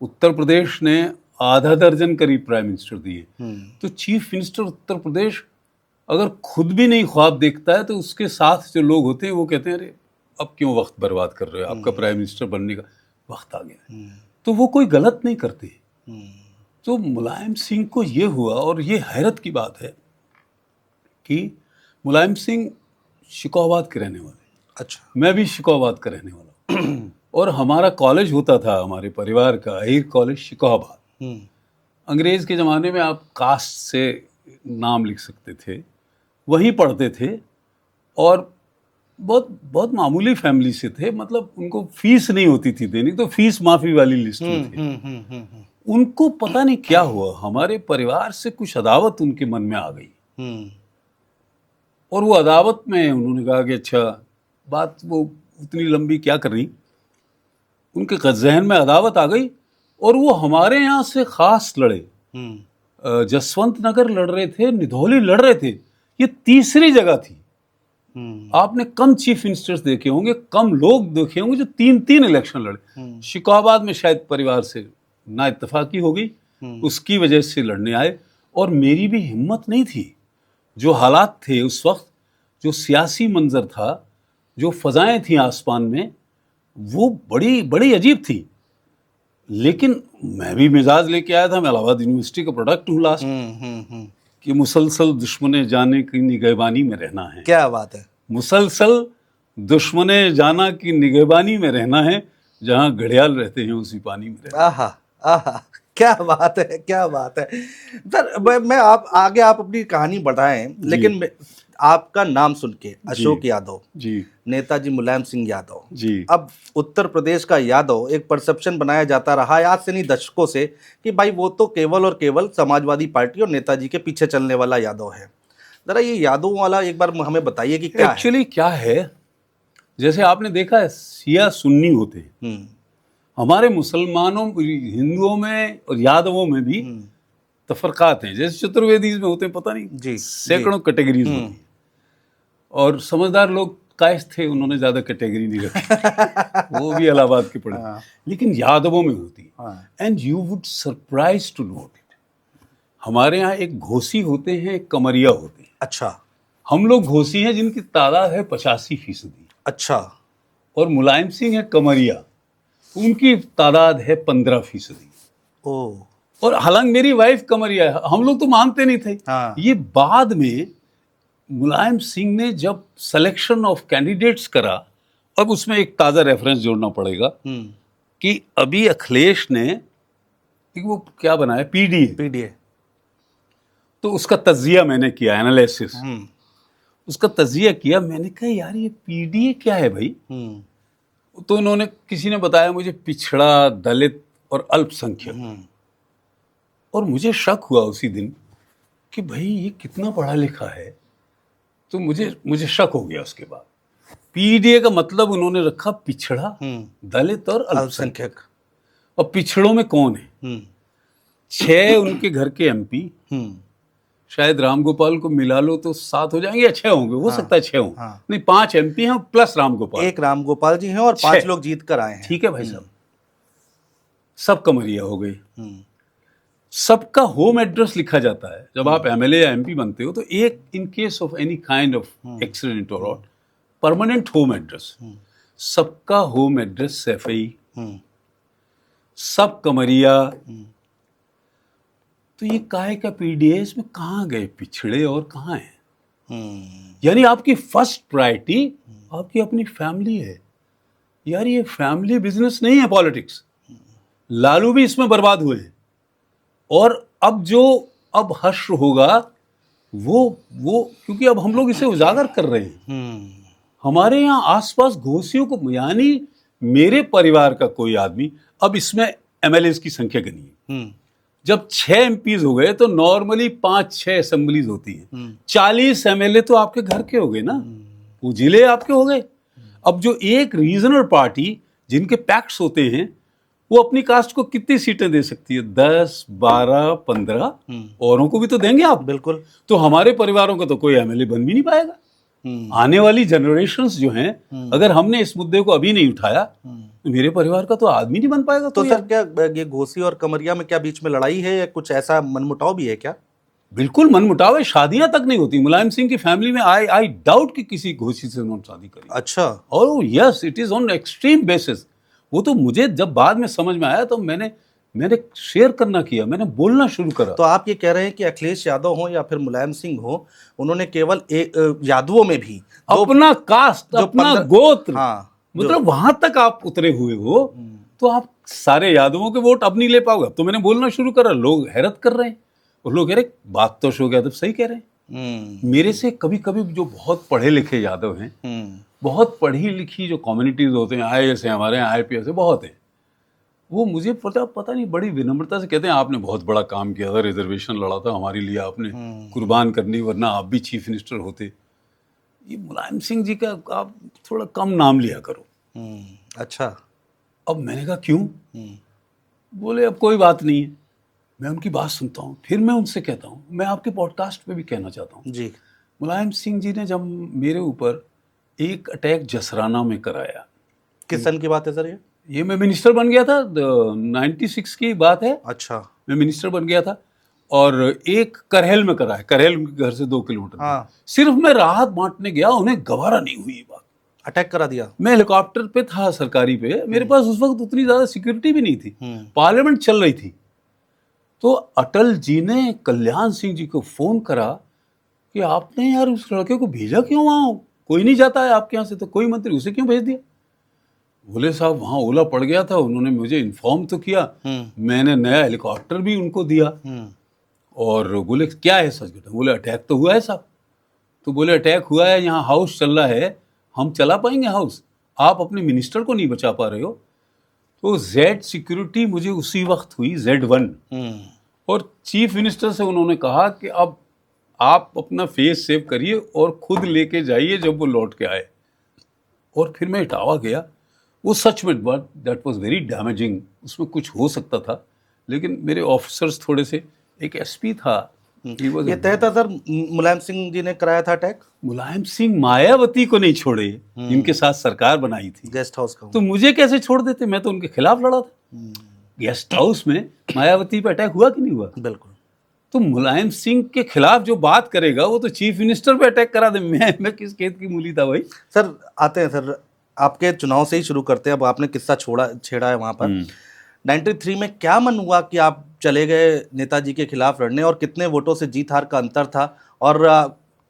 उत्तर प्रदेश ने आधा दर्जन करीब प्राइम मिनिस्टर दिए, तो चीफ मिनिस्टर उत्तर प्रदेश अगर खुद भी नहीं ख्वाब देखता है तो उसके साथ जो लोग होते हैं वो कहते हैं अरे अब क्यों वक्त बर्बाद कर रहे हो, आपका प्राइम मिनिस्टर बनने का वक्त आ गया है। तो वो कोई गलत नहीं करते। तो मुलायम सिंह को ये हुआ, और ये हैरत की बात है कि मुलायम सिंह शिकोहाबाद के रहने वाले, अच्छा, मैं भी शिकोहाबाद का रहने वाला हूँ। और हमारा कॉलेज होता था हमारे परिवार का, अहीर कॉलेज शिकोहाबाद। अंग्रेज के ज़माने में आप कास्ट से नाम लिख सकते थे, वहीं पढ़ते थे, और बहुत बहुत मामूली फैमिली से थे, मतलब उनको फीस नहीं होती थी देनी, तो फीस माफ़ी वाली लिस्ट में थे। उनको पता नहीं क्या हुआ, हमारे परिवार से कुछ अदावत उनके मन में आ गई, और वो अदावत में उन्होंने कहा कि अच्छा, बात वो उतनी लंबी क्या कर रही, उनके जहन में अदावत आ गई, और वो हमारे यहाँ से खास लड़े। जसवंत नगर लड़ रहे थे, निधौली लड़ रहे थे, ये तीसरी जगह थी। आपने कम चीफ मिनिस्टर्स देखे होंगे, कम लोग देखे होंगे जो 3-3 इलेक्शन लड़े। शिकोहाबाद में शायद परिवार से ना इत्तेफाकी हो गई, उसकी वजह से लड़ने आए, और मेरी भी हिम्मत नहीं थी। जो हालात थे उस वक्त, जो सियासी मंजर था, जो फजाएं थी आसमान में, वो बड़ी बड़ी अजीब थी। लेकिन मैं भी मिजाज लेके आया था, मैं इलाहाबाद यूनिवर्सिटी का प्रोडक्ट हूँ लास्ट, कि मुसलसल दुश्मने जाने की निगहबानी में रहना है। क्या बात है, मुसलसल दुश्मने जाना की निगहबानी में रहना है, जहाँ घड़ियाल रहते हैं उसी पानी में रहना। आहा आहा, क्या बात है, क्या बात है सर। मैं आप आगे आप अपनी कहानी बढ़ाएं, लेकिन आपका नाम सुन के अशोक यादव जी, नेताजी मुलायम सिंह यादव जी, अब उत्तर प्रदेश का यादव, एक परसेप्शन बनाया जाता रहा है आज से नहीं दशकों से कि भाई वो तो केवल और केवल समाजवादी पार्टी और नेताजी के पीछे चलने वाला यादव है। जरा ये यादव वाला एक बार हमें बताइए कि क्या एक्चुअली क्या है। जैसे आपने देखा है, शिया सुन्नी होते हैं, हमारे मुसलमानों, हिंदुओं में और यादवों में भी तफरकात हैं। जैसे चतुर्वेदी में होते हैं, पता नहीं जी, सैकड़ों कैटेगरीज होती हैं, और समझदार लोग कायस थे, उन्होंने ज्यादा कैटेगरी नहीं रखी। वो भी इलाहाबाद के पढ़े, लेकिन यादवों में होती है। And you would surprise to note it, हमारे यहाँ एक घोसी होते हैं, एक कमरिया होते हैं। अच्छा, हम लोग घोसी हैं जिनकी तादाद है 85%। अच्छा, और मुलायम सिंह है कमरिया, उनकी तादाद है 15%। ओ, और हालांकि मेरी वाइफ कमरिया है, हम लोग तो मानते नहीं थे। ये बाद में मुलायम सिंह ने जब सिलेक्शन ऑफ कैंडिडेट्स करा, अब उसमें एक ताज़ा रेफरेंस जोड़ना पड़ेगा कि अभी अखिलेश ने वो क्या बनाया, पीडीए, तो उसका तज्जिया मैंने किया, एनालिसिस, उसका तज्जिया किया। मैंने कहा यार ये पीडीए क्या है भाई। तो उन्होंने, किसी ने बताया मुझे, पिछड़ा, दलित और अल्पसंख्यक। और मुझे शक हुआ उसी दिन कि भाई ये कितना पढ़ा लिखा है। तो मुझे शक हो गया उसके बाद। पीडीए का मतलब उन्होंने रखा पिछड़ा, दलित और अल्पसंख्यक। और पिछड़ों में कौन है? 6 उनके घर के एमपी, शायद रामगोपाल को मिला लो तो 7 हो जाएंगे, या 6 होंगे, हो सकता है 6 हो। नहीं, 5 एमपी हैं प्लस रामगोपाल, एक रामगोपाल जी हैं और 5 लोग जीत कर आए हैं। ठीक है भाई साहब, सब कमरिया हो गई। सबका होम एड्रेस लिखा जाता है जब आप एमएलए या एमपी बनते हो, तो एक, in case of any kind of accident और परमानेंट होम एड्रेस, सबका होम एड्रेस सैफई, सब कमरिया। तो ये काहे का पीडीए, इसमें कहाँ गए पिछड़े और कहाँ हैं? यानी आपकी फर्स्ट प्रायोरिटी आपकी अपनी फैमिली है। यार ये फैमिली बिजनेस नहीं है पॉलिटिक्स। लालू भी इसमें बर्बाद हुए हैं। और अब हश्र होगा वो क्योंकि अब हम लोग इसे उजागर कर रहे हैं। हमारे यहाँ आसपास घोसियों को, यानी मेरे परिवार का कोई आदमी, अब इसमें एमएलए की संख्या गनी है। जब 6 एमपीज हो गए तो नॉर्मली 5-6 असेंबलीज होती हैं। 40 एमएलए तो आपके घर के हो गए ना, वो जिले आपके हो गए। अब जो एक रीजनल पार्टी जिनके पैक्ट्स होते हैं, वो अपनी कास्ट को कितनी सीटें दे सकती है? 10, 12, 15। औरों को भी तो देंगे आप। बिल्कुल। तो हमारे परिवारों का तो कोई एमएलए बन भी नहीं पाएगा। आने वाली जनरेशन्स जो हैं, अगर हमने इस मुद्दे को अभी नहीं उठाया तो मेरे परिवार का तो आदमी नहीं बन पाएगा। तो सर क्या ये घोसी और कमरिया में क्या बीच में लड़ाई है या कुछ ऐसा मनमुटाव भी है क्या? बिल्कुल मनमुटाव है, शादियां तक नहीं होती मुलायम सिंह की फैमिली में। आई डाउट कि किसी घोसी से उन्होंने शादी करी। अच्छा। और yes, it is on extreme basis. वो तो मुझे जब बाद में समझ में आया तो मैंने शेयर करना किया, मैंने बोलना शुरू करा। तो आप ये कह रहे हैं कि अखिलेश यादव हो या फिर मुलायम सिंह हो, उन्होंने केवल यादवों में भी अपना कास्ट, अपना गोत्र, हाँ, मतलब वहां तक आप उतरे हुए हो तो आप सारे यादवों के वोट अब नहीं ले पाओगे। तो मैंने बोलना शुरू करा, लोग हैरत कर रहे हैं और लोग कह रहे बात तो अशोक यादव सही कह रहे हैं। मेरे से कभी कभी जो बहुत पढ़े लिखे यादव हैं, बहुत पढ़ी लिखी जो कम्युनिटीज होते हैं, IAS है हमारे यहाँ, IPS है, बहुत है, वो मुझे पता नहीं बड़ी विनम्रता से कहते हैं आपने बहुत बड़ा काम किया था, रिजर्वेशन लड़ा था हमारे लिए, आपने कुर्बान करनी, वरना आप भी चीफ मिनिस्टर होते। ये मुलायम सिंह जी का आप थोड़ा कम नाम लिया करो। अच्छा। अब मैंने कहा क्यों? बोले अब कोई बात नहीं है। मैं उनकी बात सुनता हूँ, फिर मैं उनसे कहता हूँ, मैं आपके पॉडकास्ट पे भी कहना चाहता हूँ जी, मुलायम सिंह जी ने जब मेरे ऊपर एक अटैक जसराना में कराया। किस सन की बात है सर ये मैं मिनिस्टर बन गया था, 96 की बात है। अच्छा। मैं मिनिस्टर बन गया था और एक करहेल में कराया, करहेल उनके घर से 2 किलोमीटर। हाँ। सिर्फ मैं राहत बांटने गया, उन्हें गवारा नहीं हुई ये बात। अटैक करा दिया। मैं हेलीकॉप्टर पे था सरकारी पे, मेरे पास उस वक्त उतनी ज्यादा सिक्योरिटी भी नहीं थी, पार्लियामेंट चल रही थी। तो अटल जी ने कल्याण सिंह जी को फोन करा कि आपने यार उस लड़के को भेजा क्यों वहां, कोई नहीं जाता है आपके यहाँ से, तो कोई मंत्री, उसे क्यों भेज दिया? बोले साहब वहां ओला पड़ गया था, उन्होंने मुझे इन्फॉर्म तो किया, मैंने नया हेलीकॉप्टर भी उनको दिया। और बोले क्या है सच घटना? बोले अटैक तो हुआ है साहब। तो बोले अटैक हुआ है, यहाँ हाउस चल रहा है, हम चला पाएंगे हाउस? आप अपने मिनिस्टर को नहीं बचा पा रहे हो। तो जेड सिक्योरिटी मुझे उसी वक्त हुई, Z1, और चीफ मिनिस्टर से उन्होंने कहा कि अब आप अपना फेस सेव करिए और खुद लेके जाइए जब वो लौट के आए। और फिर मैं इटावा गया। वो सच में दैट वाज वेरी डैमेजिंग, उसमें कुछ हो सकता था, लेकिन मेरे ऑफिसर्स थोड़े से, एक SP था, ये तय था सर मुलायम सिंह जी ने कराया था अटैक। मुलायम सिंह मायावती को नहीं छोड़े, इनके साथ सरकार बनाई थी गेस्ट हाउस का, तो मुझे कैसे छोड़ देते? मैं तो उनके खिलाफ लड़ा था। गेस्ट हाउस में मायावती पे अटैक हुआ कि नहीं हुआ? बिल्कुल। तो मुलायम सिंह के खिलाफ जो बात करेगा वो तो चीफ मिनिस्टर पे अटैक करा दे। मैं किस खेत की मूली था भाई? सर आते हैं सर, आपके चुनाव से ही शुरू करते हैं। अब आपने किस्सा छेड़ा है वहाँ पर। 93 में क्या मन हुआ कि आप चले गए नेताजी के खिलाफ लड़ने, और कितने वोटों से जीत हार का अंतर था, और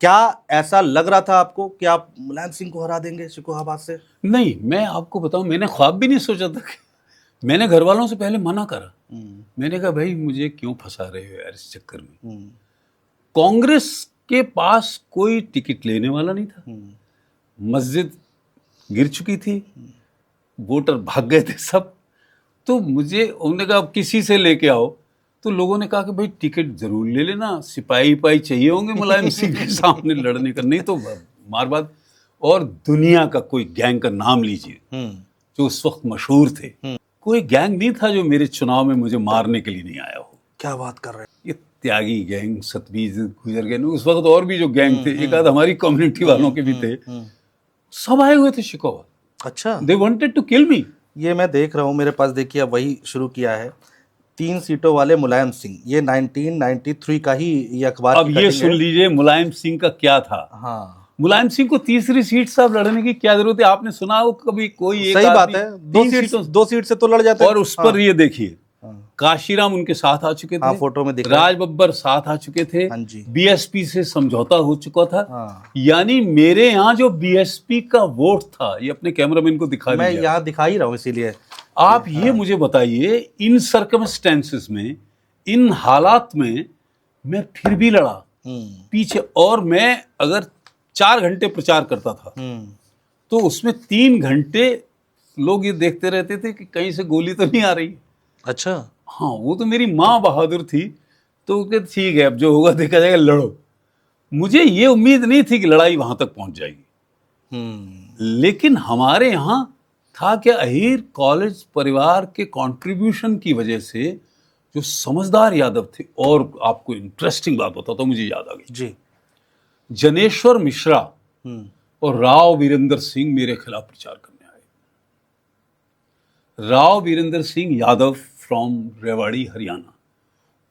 क्या ऐसा लग रहा था आपको कि आप मुलायम सिंह को हरा देंगे शिकोहाबाद से? नहीं, मैं आपको बताऊं, मैंने ख्वाब भी नहीं सोचा था कि, मैंने घर वालों से पहले मना करा। मैंने कहा भाई मुझे क्यों फंसा रहे हो यार इस चक्कर में। कांग्रेस के पास कोई टिकट लेने वाला नहीं था, मस्जिद गिर चुकी थी, वोटर भाग गए थे सब। तो मुझे उन्होंने कहा अब किसी से लेके आओ। तो लोगों ने कहा कि भाई टिकट जरूर ले लेना, सिपाही चाहिए होंगे मुलायम सिंह के सामने लड़ने का, नहीं तो मार बात। और दुनिया का कोई गैंग का नाम लीजिए जो उस वक्त मशहूर थे, कोई गैंग नहीं था जो मेरे चुनाव में मुझे मारने के लिए नहीं आया हो। क्या बात कर रहे हैं? ये त्यागी गैंग, सतबीर गुजर गए, उस वक्त और भी जो गैंग थे, एक आध हमारी कम्युनिटी वालों के भी थे, सब आए हुए थे शिकोहाबाद। अच्छा। दे वांटेड टू किल मी। ये मैं देख रहा हूँ मेरे पास, देखिए अब वही शुरू किया है, 3 सीटों वाले मुलायम सिंह, ये 1993 का ही ये अखबार। अब ये सुन लीजिए मुलायम सिंह का क्या था। हाँ, मुलायम सिंह को तीसरी सीट साहब लड़ने की क्या जरूरत है? आपने सुना हो कभी कोई एक सही बात आदमी है, 2 सीट से तो लड़ जाते हैं। और उस पर ये देखिए काशीराम उनके साथ आ चुके थे। हाँ, फोटो में दिख रहा है। राज बब्बर साथ आ चुके थे। हाँ जी। BSP से समझौता हो चुका था। हाँ। यानी मेरे यहाँ जो BSP का वोट था, ये अपने कैमरामैन को दिखा मैं दीजिए। यहाँ दिखा ही रहा हूँ इसीलिए। आप ये मुझे बताइए, इन सर्कमस्टेंसेस में, इन हालात में मैं फिर भी लड़ा पीछे। और मैं अगर 4 घंटे प्रचार करता था तो उसमें 3 घंटे लोग ये देखते रहते थे कि कहीं से गोली तो नहीं आ रही। अच्छा। हाँ, वो तो मेरी माँ बहादुर थी, तो ठीक है अब जो होगा देखा जाएगा, लड़ो। मुझे ये उम्मीद नहीं थी कि लड़ाई वहां तक पहुंच जाएगी। लेकिन हमारे यहाँ था कि अहीर कॉलेज परिवार के कंट्रीब्यूशन की वजह से जो समझदार यादव थे, और आपको इंटरेस्टिंग बात बताता हूँ, मुझे याद आ गई जी। जनेश्वर मिश्रा और राव वीरेंद्र सिंह मेरे खिलाफ प्रचार करने आए। राव वीरेंद्र सिंह यादव फ्रॉम रेवाड़ी हरियाणा,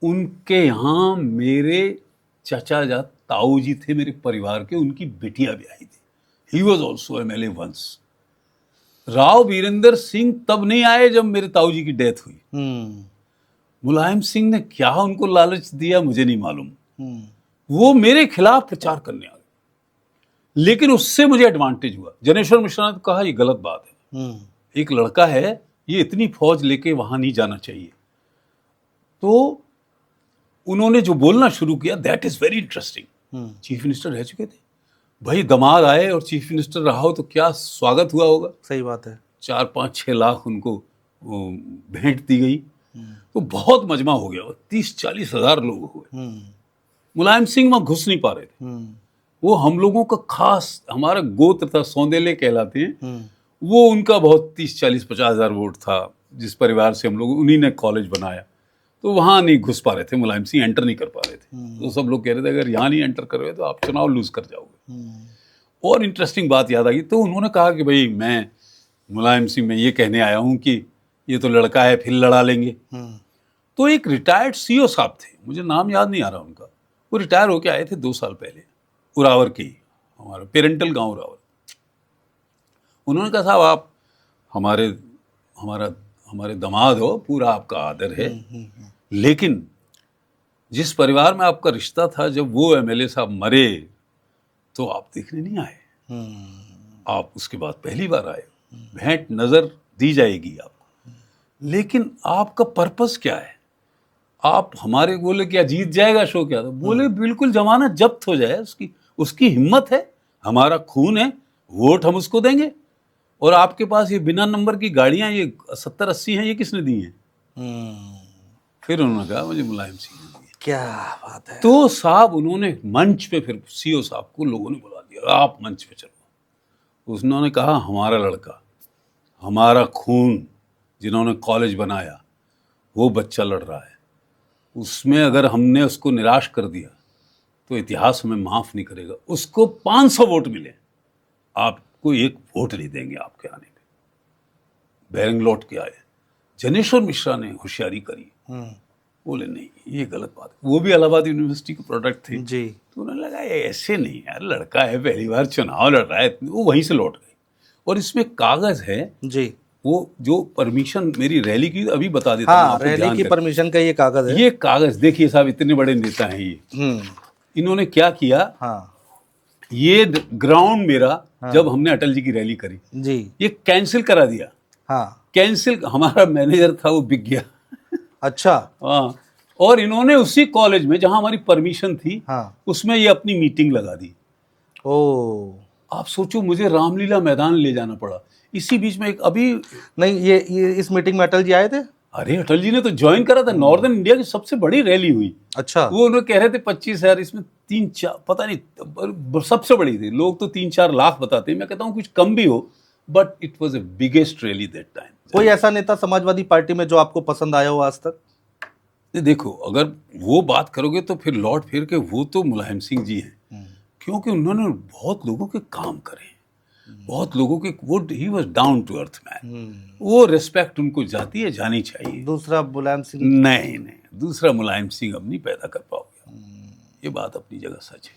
उनके यहाँ मेरे चाचा जात ताऊ जी थे मेरे परिवार के, उनकी बेटियां भी आई थी। He was also MLA once. Rao Virendra Singh तब नहीं आए जब मेरे ताऊ जी की डेथ हुई। मुलायम सिंह ने क्या उनको लालच दिया मुझे नहीं मालूम, वो मेरे खिलाफ प्रचार करने आ गए। लेकिन उससे मुझे एडवांटेज हुआ। जनेश्वर मिश्रा ने तो कहा ये गलत बात है, एक लड़का है, ये इतनी फौज लेके वहां नहीं जाना चाहिए। तो उन्होंने जो बोलना शुरू किया, that is very interesting. Chief minister रह चुके थे भाई, दामाद आए और चीफ मिनिस्टर रहा हो तो क्या स्वागत हुआ होगा। सही बात है। 4-5-6 लाख उनको भेंट दी गई, तो बहुत मजमा हो गया। 30-40 हजार लोग हुए। मुलायम सिंह वहां घुस नहीं पा रहे थे। वो हम लोगों का खास, हमारा गोत्र था, सौंदेले कहलाते हैं, वो उनका बहुत 30-40-50 हजार वोट था। जिस परिवार से हम लोग, उन्हीं ने कॉलेज बनाया, तो वहां नहीं घुस पा रहे थे। मुलायम सिंह एंटर नहीं कर पा रहे थे। तो सब लोग कह रहे थे अगर यहाँ नहीं एंटर करोगे तो आप चुनाव लूज कर जाओगे। और इंटरेस्टिंग बात याद आ गई, तो उन्होंने कहा कि भाई मैं मुलायम सिंह मैं ये कहने आया हूँ कि ये तो लड़का है, फिर लड़ा लेंगे। तो एक रिटायर्ड सीओ साहब थे, मुझे नाम याद नहीं आ रहा उनका, वो रिटायर होके आए थे 2 साल पहले, उरावर के, हमारा पेरेंटल गांव उरावर। उन्होंने कहा साहब आप हमारे दामाद हो, पूरा आपका आदर है, लेकिन जिस परिवार में आपका रिश्ता था, जब वो एमएलए साहब मरे तो आप देखने नहीं आए। आप उसके बाद पहली बार आए, भेंट नजर दी जाएगी आपको, लेकिन आपका पर्पस क्या है? आप हमारे बोले क्या जीत जाएगा शो क्या था? बोले बिल्कुल जमानत जब्त हो जाए, उसकी हिम्मत है, हमारा खून है, वोट हम उसको देंगे। और आपके पास ये बिना नंबर की गाड़ियां, ये 70-80 हैं, ये किसने दी हैं? फिर उन्होंने कहा मुझे मुलायम सिंह ने दी। क्या बात है। तो साहब उन्होंने मंच पे, फिर सीओ साहब को लोगों ने बुला दिया, आप मंच पे चलो। उन्होंने कहा हमारा लड़का, हमारा खून, जिन्होंने कॉलेज बनाया, वो बच्चा लड़ रहा है, उसमें अगर हमने उसको निराश कर दिया तो इतिहास हमें माफ नहीं करेगा। उसको 500 वोट मिले, आपको 1 वोट नहीं देंगे आपके आने पे। बैरिंग लौट के आए, जनेश्वर मिश्रा ने होशियारी करी, बोले नहीं ये गलत बात है। वो भी इलाहाबाद यूनिवर्सिटी के प्रोडक्ट थे जी। तो उन्हें लगा ऐसे नहीं यार, लड़का है, पहली बार चुनाव लड़ रहा है, वो वहीं से लौट गए। और इसमें कागज है जी, वो जो परमिशन मेरी रैली की, अभी बता देता हाँ, हूं आपको, रैली ध्यान की करें। परमिशन का ये कागज है। ये कागज देखिए साहब, इतने बड़े नेता हैं ये। इन्होंने क्या किया, हाँ ये ग्राउंड मेरा, जब हमने अटल जी की रैली करी, जी, ये कैंसिल करा दिया। हाँ, कैंसिल, हमारा मैनेजर था वो बिक गया। अच्छा, हाँ, और इन्होंने उसी कॉलेज में जहां हमारी परमिशन थी, हाँ, उसमें ये अपनी मीटिंग लगा दी। ओ, आप सोचो, मुझे रामलीला मैदान ले जाना पड़ा। इसी बीच में एक अभी, नहीं ये इस मीटिंग में अटल जी आए थे? अरे अटल जी ने तो ज्वाइन करा था, नॉर्दर्न इंडिया की सबसे बड़ी रैली हुई। अच्छा, वो उन्होंने कह रहे थे 25,000, इसमें 3-4 पता नहीं, सबसे बड़ी थी। लोग तो 3-4 लाख बताते हैं, मैं कहता हूँ कुछ कम भी हो, but it was a biggest rally that time. कोई ऐसा नेता समाजवादी पार्टी में जो आपको पसंद आया हो आज तक? देखो, अगर वो बात करोगे तो फिर लौट फिर के वो तो मुलायम सिंह जी हैं, क्योंकि उन्होंने बहुत लोगों के काम करे, बहुत लोगों के, वो he was down to earth man. वो रिस्पेक्ट उनको जाती है, जानी चाहिए। दूसरा मुलायम सिंह? नहीं, दूसरा मुलायम सिंह अब नहीं पैदा कर पाओगे, ये बात अपनी जगह सच है।